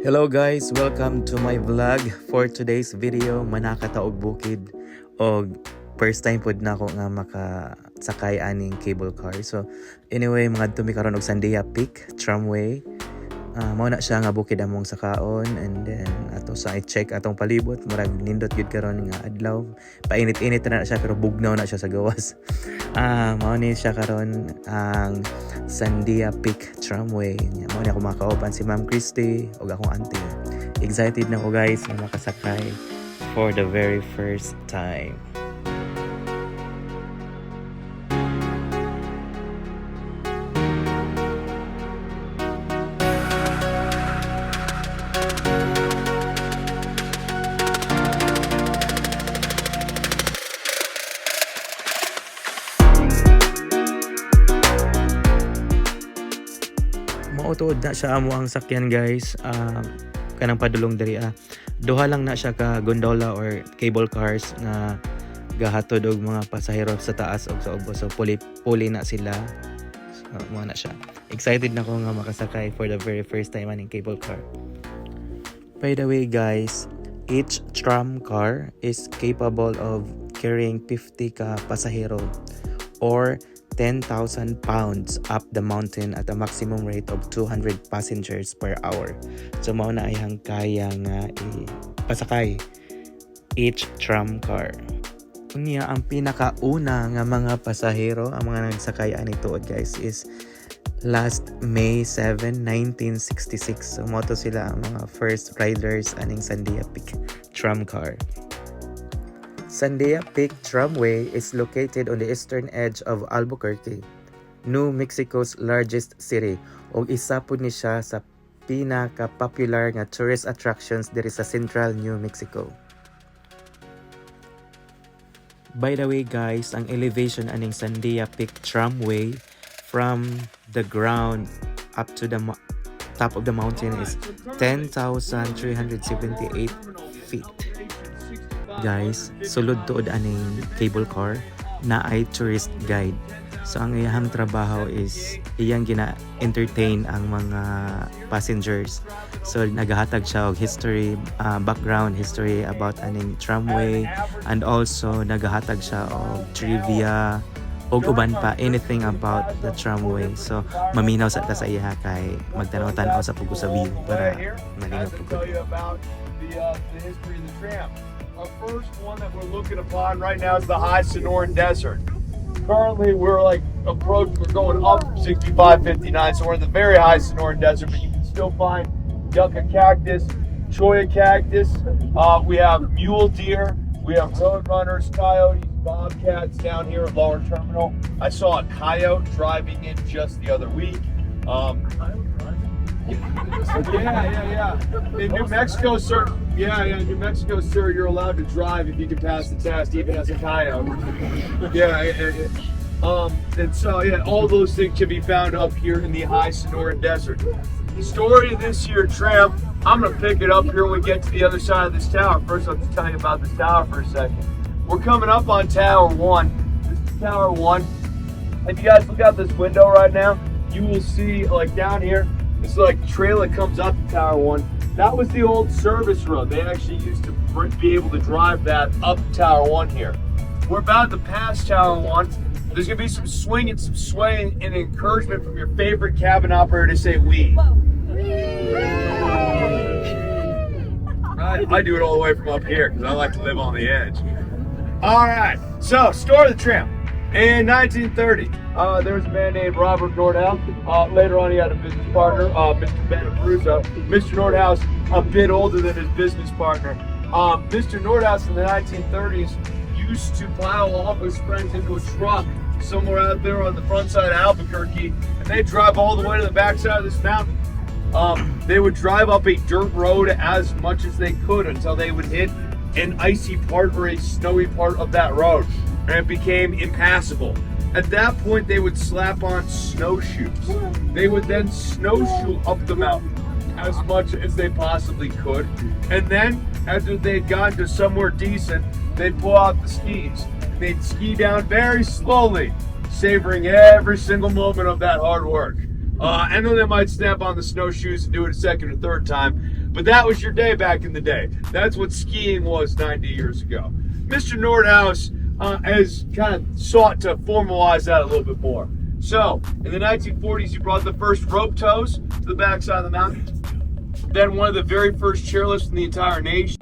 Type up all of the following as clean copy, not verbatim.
Hello guys, welcome to my vlog. For today's video, manakataog bukid og first time pod na ako nga makasakay aning cable car. So anyway, mga tumi karon og SANDIA Peak Tramway. Mao na siya nga bukid among sakaon, and then ato sa i-check atong palibot, murag nindot gyud karon nga adlaw. Painit-init na siya pero bugnaw na siya sa gawas. Mao ni siya karon ang SANDIA Peak Tramway. Mao ni ako makauban si Ma'am Christy ug akong auntie. Excited na ko guys na makasakay for the very first time. Mautuod na siya amo ang sakyan guys. Kanang padulong diri duha lang na siya ka gondola or cable cars nga gahatod og mga pasahero sa taas og sa ubos. So puli na sila. So mo na siya. Excited na ko nga makasakay for the very first time aning cable car. By the way guys, each tram car is capable of carrying 50 ka pasahero or 10,000 pounds up the mountain at a maximum rate of 200 passengers per hour. So mao na ayang kaya nga pasakay each tram car. Unya ang pinakauna nga mga pasahero ang mga nagsakay ani tuod guys is last May 7, 1966. So mao to sila ang mga first riders aning SANDIA Peak tram car. SANDIA Peak Tramway is located on the eastern edge of Albuquerque, New Mexico's largest city, ug isa pud ni siya sa pinaka-popular nga tourist attractions diri sa central New Mexico. By the way guys, ang elevation aning SANDIA Peak Tramway from the ground up to the top of the mountain is 10,378 feet. Guys, sulod tuod aning cable car na ay tourist guide. So ang iyang trabaho is iyang gina-entertain ang mga passengers. So nagahatag siya og history, background history about aning tramway, and also nagahatag siya og trivia og uban pa, anything about the tramway. So maminaw sa ta sa iya kay magtanaw-tanaw sa pugos sa view para malinaw pugos. The history of the tram. Our first one that we're looking upon right now is the high Sonoran Desert. Currently, we're going up from 6559, so we're in the very high Sonoran Desert, but you can still find yucca cactus, cholla cactus. We have mule deer, we have road runners, coyotes, bobcats down here at Lower Terminal. I saw a coyote driving in just the other week. Yeah. In New Mexico, sir. New Mexico, sir. You're allowed to drive if you can pass the test, even as a coyote. And so all those things can be found up here in the high Sonoran Desert. The story of this year tram, I'm gonna pick it up here when we get to the other side of this tower. First, I'll just tell you about this tower for a second. We're coming up on Tower 1. This is Tower 1. If you guys look out this window right now, you will see like down here. It's like trail that comes up to Tower 1. That was the old service road. They actually used to be able to drive that up Tower 1 here. We're about to pass Tower 1. There's going to be some swing and some sway and encouragement from your favorite cabin operator to say "we." I do it all the way from up here because I like to live on the edge. All right, so story of the tram. In 1930, there was a man named Robert Nordhaus. Later on, he had a business partner, Mr. Ben Abruzzo. Mr. Nordhaus, a bit older than his business partner. Mr. Nordhaus in the 1930s used to plow all of his friends into a truck somewhere out there on the front side of Albuquerque, and they'd drive all the way to the back side of this mountain. They would drive up a dirt road as much as they could until they would hit an icy part or a snowy part of that road, and it became impassable. At that point, they would slap on snowshoes. They would then snowshoe up the mountain as much as they possibly could. And then, after they'd gotten to somewhere decent, they'd pull out the skis. They'd ski down very slowly, savoring every single moment of that hard work. And then they might snap on the snowshoes and do it a second or third time. But that was your day back in the day. That's what skiing was 90 years ago. Mr. Nordhaus has kind of sought to formalize that a little bit more. So, in the 1940s, he brought the first rope tows to the backside of the mountain. Then one of the very first chairlifts in the entire nation.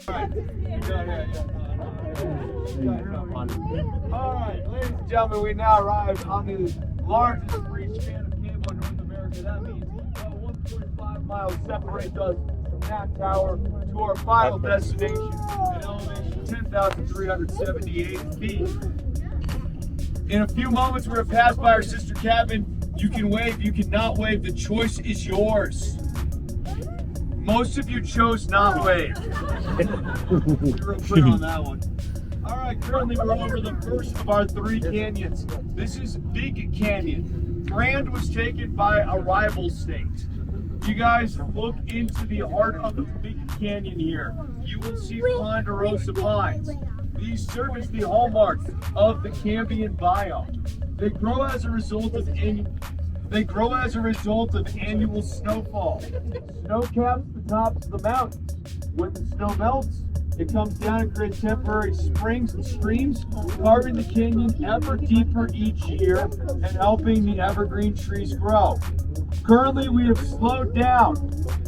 All right, ladies and gentlemen, we now arrived on the largest free span of cable in North America. That means 1.5 miles separates us from that tower to our final destination at elevation 10,378 feet. In a few moments, we're going to pass by our sister cabin. You can wave, you cannot wave. The choice is yours. Most of you chose not wave. We were put on that one. All right, currently we're over the first of our 3 canyons. This is Big Canyon. Brand was taken by a rival state. You guys look into the heart of the Big Canyon here. You will see ponderosa pines. These serve as the hallmarks of the Cambian biome. They grow as a result of annual snowfall. Snow caps the tops of the mountains. When the snow melts, it comes down and creates temporary springs and streams, carving the canyon ever deeper each year and helping the evergreen trees grow. Currently, we have slowed down.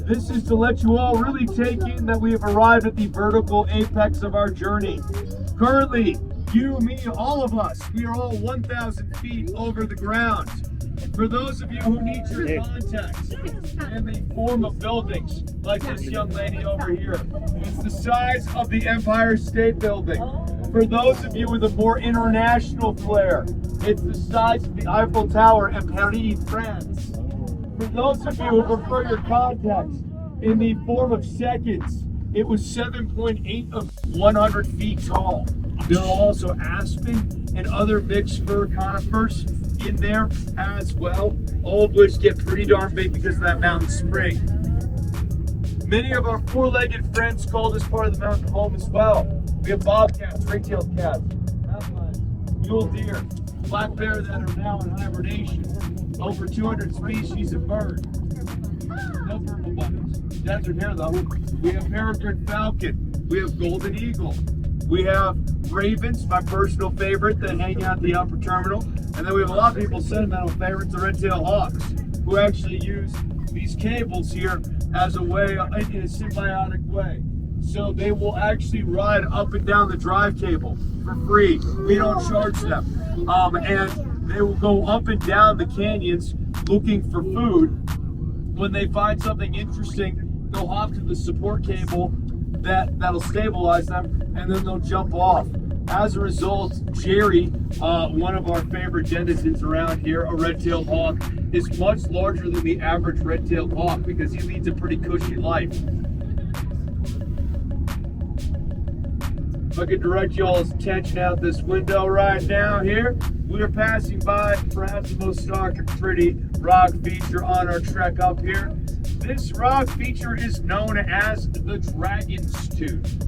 This is to let you all really take in that we have arrived at the vertical apex of our journey. Currently, you, me, all of us, we are all 1,000 feet over the ground. For those of you who need your context in the form of buildings, like this young lady over here, it's the size of the Empire State Building. For those of you with a more international flair, it's the size of the Eiffel Tower in Paris, France. For those of you who prefer your context in the form of seconds, it was 7.8 of 100 feet tall. There are also aspen and other mixed fir conifers in there as well, all of which get pretty darn big because of that mountain spring. Many of our 4-legged friends call this part of the mountain home as well. We have bobcats, ring-tailed cats, mountain lions, mule deer, black bear that are now in hibernation, over 200 species of birds. No purple bunnies. Desert hare though. We have peregrine falcon. We have golden eagle. We have ravens, my personal favorite, that hang out at the upper terminal. And then we have a lot of people's sentimental favorites, the red-tailed hawks, who actually use these cables here as a way, in a symbiotic way. So they will actually ride up and down the drive cable for free. We don't charge them. And they will go up and down the canyons looking for food. When they find something interesting, they'll hop to the support cable that'll stabilize them, and then they'll jump off. As a result, Jerry, one of our favorite denizens around here, a red-tailed hawk, is much larger than the average red-tailed hawk because he leads a pretty cushy life. If I could direct y'all's attention out this window right now here, we are passing by perhaps the most stark and pretty rock feature on our trek up here. This rock feature is known as the Dragon's Tooth,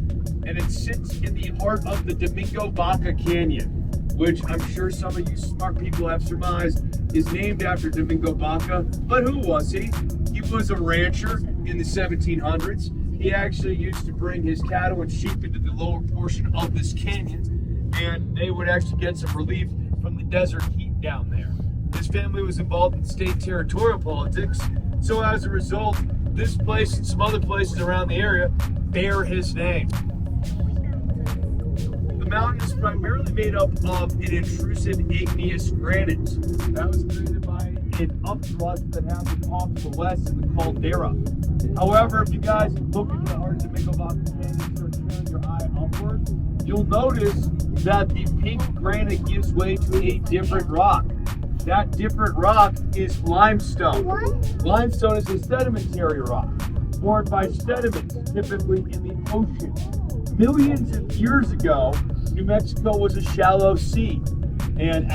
and it sits in the heart of the Domingo Baca Canyon, which I'm sure some of you smart people have surmised is named after Domingo Baca. But who was he? He was a rancher in the 1700s. He actually used to bring his cattle and sheep into the lower portion of this canyon, and they would actually get some relief from the desert heat down there. His family was involved in state territorial politics, so as a result, this place and some other places around the area bear his name. The mountain is primarily made up of an intrusive igneous granite that was created by an upthrust that happened off to the west in the caldera. However, if you guys look at the heart of the Domingo Baca Canyon, start turning your eye upward, you'll notice that the pink granite gives way to a different rock. That different rock is limestone. Limestone is a sedimentary rock formed by sediments, typically in the ocean. Millions of years ago, New Mexico was a shallow sea, and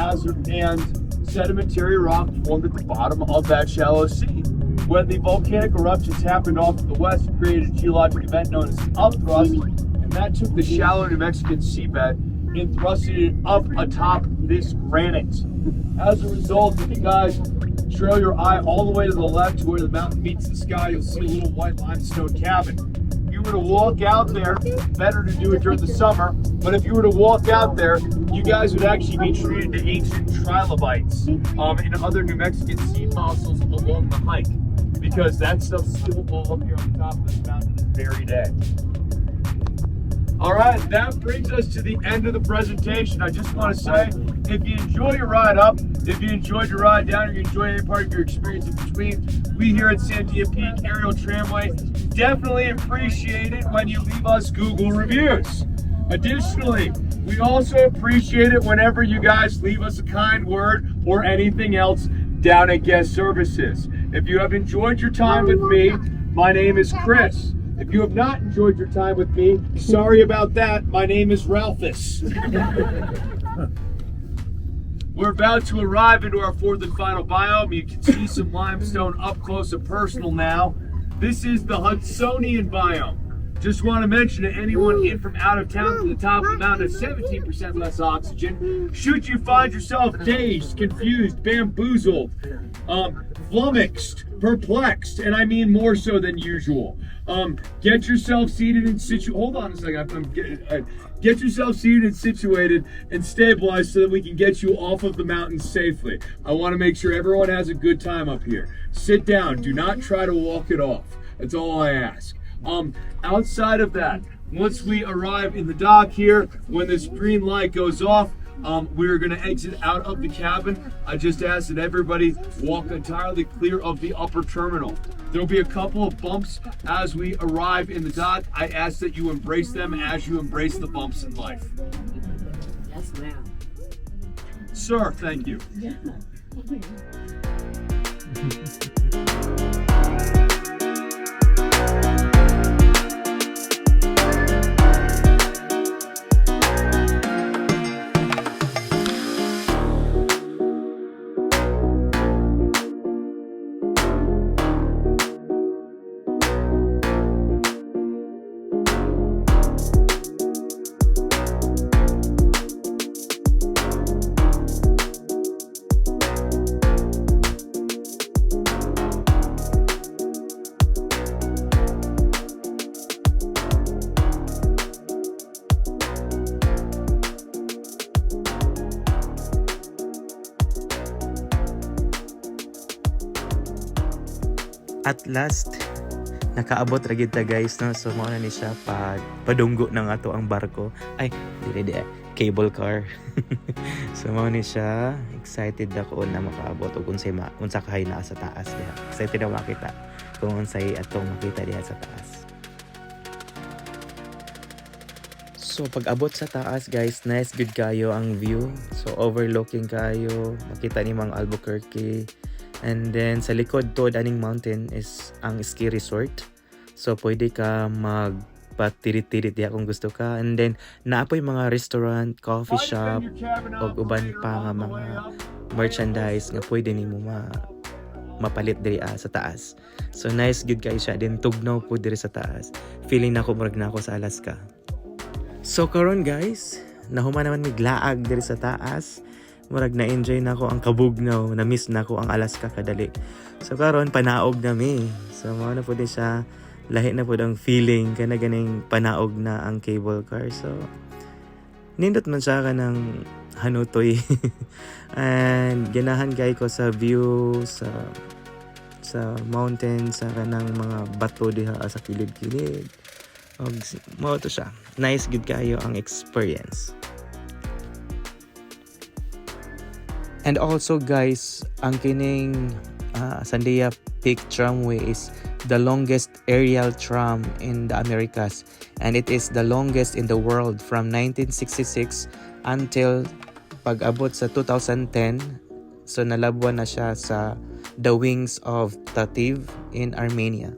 sedimentary rock formed at the bottom of that shallow sea. When the volcanic eruptions happened off to the west, it created a geologic event known as an upthrust, and that took the shallow New Mexican seabed and thrusted it up atop this granite. As a result, if you guys Trail your eye all the way to the left to where the mountain meets the sky. You'll see a little white limestone cabin. If you were to walk out there, better to do it during the summer, but if you were to walk out there, you guys would actually be treated to ancient trilobites and other New Mexican sea fossils along the hike, because that stuff's still all up here on the top of this mountain this very day. All right, that brings us to the end of the presentation. I just want to say, if you enjoy your ride up, if you enjoyed your ride down, or you enjoyed any part of your experience in between, we here at Sandia Peak Aerial Tramway definitely appreciate it when you leave us Google reviews. Additionally, we also appreciate it whenever you guys leave us a kind word or anything else down at Guest Services. If you have enjoyed your time with me, my name is Chris. If you have not enjoyed your time with me, sorry about that. My name is Ralphus. We're about to arrive into our fourth and final biome. You can see some limestone up close and personal now. This is the Hudsonian biome. Just want to mention to anyone in from out of town, to the top of the mountain, 17% less oxygen. Should you find yourself dazed, confused, bamboozled, flummoxed, perplexed, and I mean more so than usual, get yourself seated and situated. Hold on a second. Get yourself seated and situated and stabilized so that we can get you off of the mountain safely. I want to make sure everyone has a good time up here. Sit down. Do not try to walk it off. That's all I ask. Outside of that, once we arrive in the dock here, when this green light goes off, we're going to exit out of the cabin. I just ask that everybody walk entirely clear of the upper terminal. There'll be a couple of bumps as we arrive in the dock. I ask that you embrace them as you embrace the bumps in life. Yes, ma'am. Sir, thank you. At last, nakaabot ra gid ta guys, no? So mao na ni siya padunggo ng ato ang barko. Ay, di cable car. So mao ni siya, excited ako na makaabot og unsa kahay na sa taas diha. Excited na makita kung unsay atong makita diha sa taas. So pag abot sa taas guys, nice good kayo ang view. So overlooking kayo, makita ni mang Albuquerque. And then sa likod to daning mountain is ang ski resort. So pwede ka magpatirit-tirit diha kung gusto ka. And then naapoy mga restaurant, coffee shop og uban pa nga mga merchandise nga pwede nimo mapalit diri sa taas. So nice good kayo siya. Then tugnaw po diri sa taas. Feeling na ko murag na ako sa Alaska. So karon guys, nahuman naman miglaag diri sa taas. Murag na-enjoy na ako ang kabugnaw, na-miss na ako ang Alaska kadali. So karon panaog na mi. So mao na pud siya, lahi na pud ang feeling kana ganing panaog na ang cable car. So nindot man siya kanang hanutoy. And ganahan kay ko sa view sa mountain, sa kanang mga bato diha sa kilid-kilid. Og mao to siya. Nice gid kayo ang experience. And also guys, ang kining Sandia Peak Tramway is the longest aerial tram in the Americas, and it is the longest in the world from 1966 until pag-abot sa 2010. So nalabuan na siya sa the wings of Tativ in Armenia.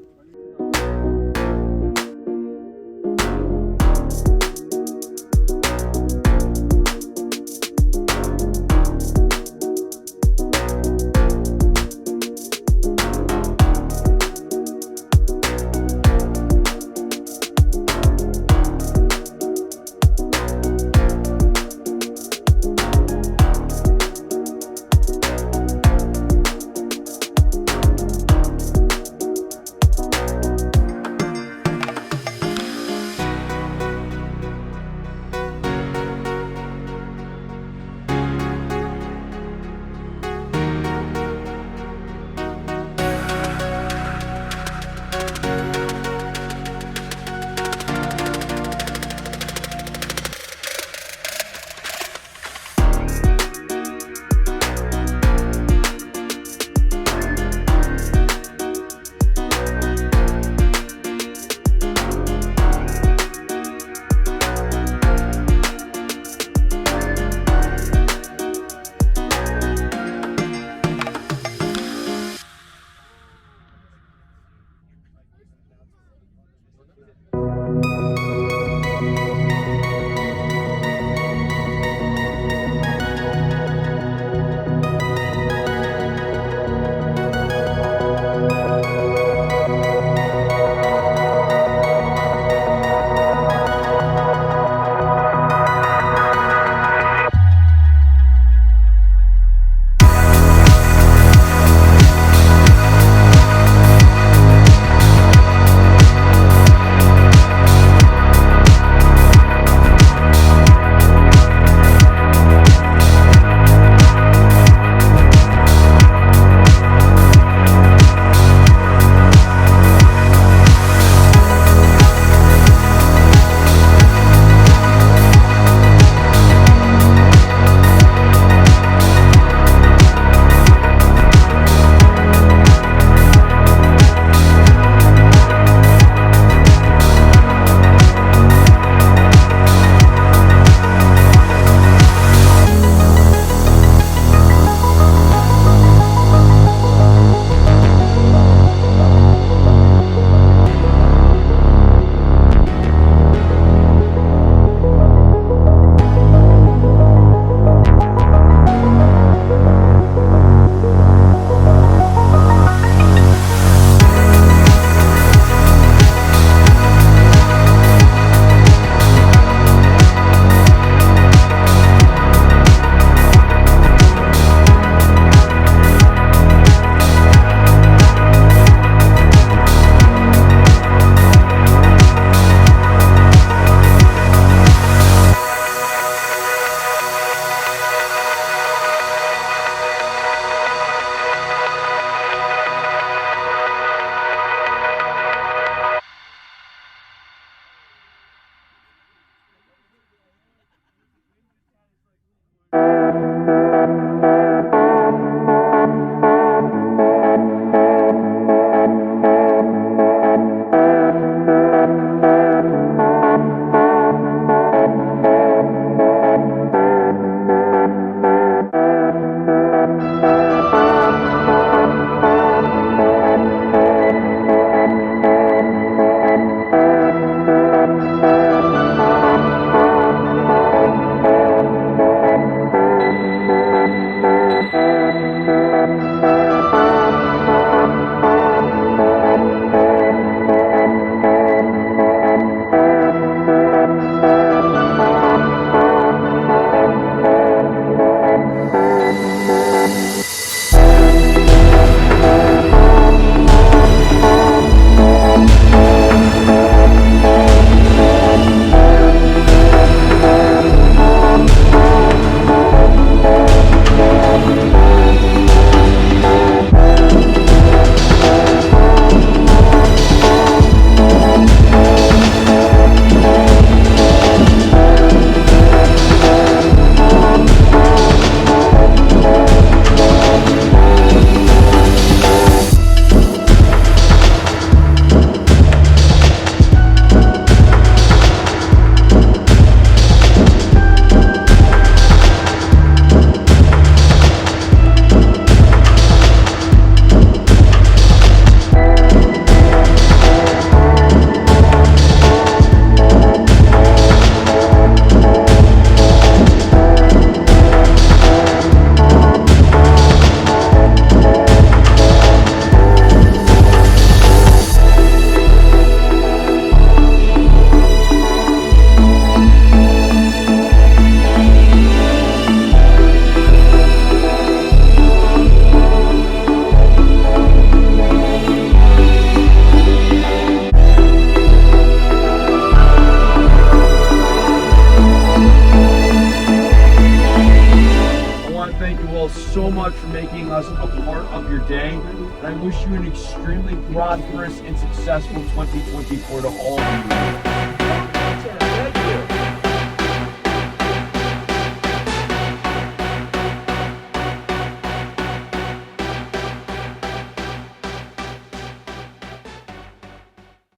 thank you all so much for making us a part of your day. And I wish you an extremely prosperous and successful 2024 to all of you.